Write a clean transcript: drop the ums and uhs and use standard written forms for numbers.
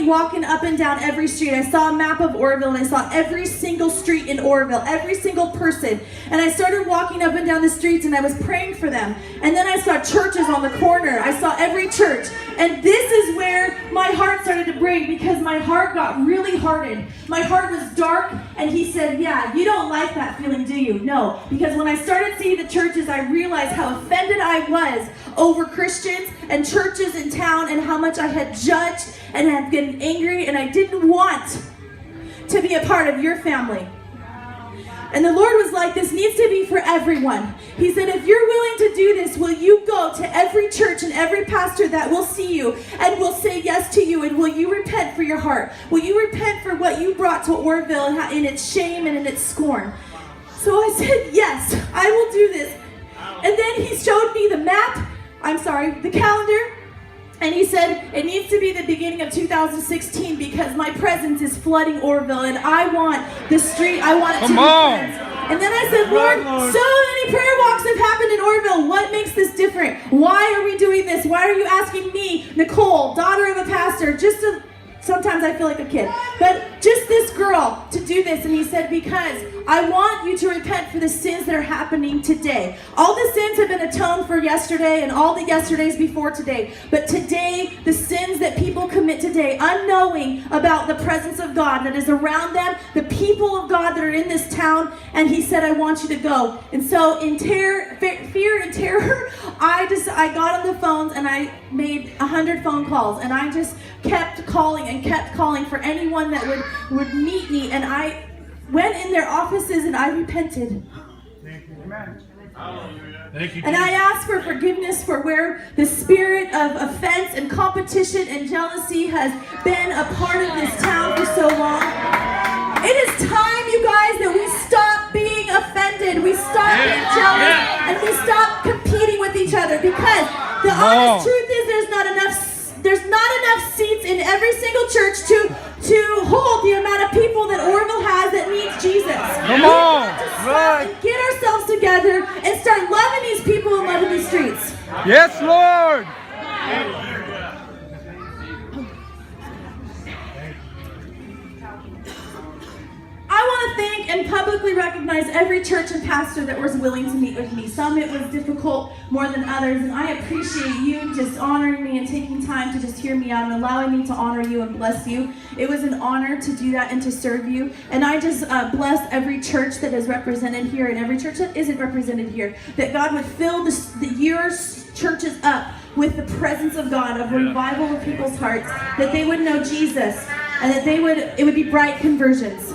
walking up and down every street. I saw a map of Oroville, and I saw every single street in Oroville, every single person. And I started walking up and down the streets, and I was praying for them. And then I saw churches on the corner. I saw every church. And this is where my heart started to break, because my heart got really hardened. My heart was dark, and he said, yeah, you don't like that feeling, do you? No, because when I started seeing the churches, I realized how offended I was over Christians and churches in town, and how much I had judged and had been angry, and I didn't want to be a part of your family. And the Lord was like, this needs to be for everyone. He said, if you're willing to do this, will you go to every church and every pastor that will see you and will say yes to you? And will you repent for your heart? Will you repent for what you brought to Oroville in its shame and in its scorn? So I said, yes, I will do this. And then he showed me the calendar. And he said, it needs to be the beginning of 2016, because my presence is flooding Oroville, and I want the street, I want it to be cleansed. And then I said, Lord, so many prayer walks have happened in Oroville. What makes this different? Why are we doing this? Why are you asking me, Nicole, daughter of a pastor, sometimes I feel like a kid, but just this girl to do this? And he said, because I want you to repent for the sins that are happening today. All the sins have been atoned for yesterday and all the yesterdays before today. But today, the sins that people commit today, unknowing about the presence of God that is around them, the people of God that are in this town, and he said, I want you to go. And so in fear and terror, I got on the phones and I made 100 phone calls, and I just kept calling for anyone that would meet me. And I went in their offices and I repented. Thank you. Amen. Thank you. And I asked for forgiveness for where the spirit of offense and competition and jealousy has been a part of this town for so long. It is time, you guys, that we stop being offended, we stop being jealous, and we stop competing with each other, because the honest truth is there's not enough seats in every single church to hold the amount of people that Oroville has that needs Jesus. Come on. We have to stop and get ourselves together and start loving these people and loving these streets. Yes, Lord. I want to thank and publicly recognize every church and pastor that was willing to meet with me. Some it was difficult more than others, and I appreciate you just honoring me and taking time to just hear me out and allowing me to honor you and bless you. It was an honor to do that and to serve you. And I just bless every church that is represented here and every church that isn't represented here, that God would fill your churches up with the presence of God, of revival of people's hearts, that they would know Jesus, and that it would be bright conversions.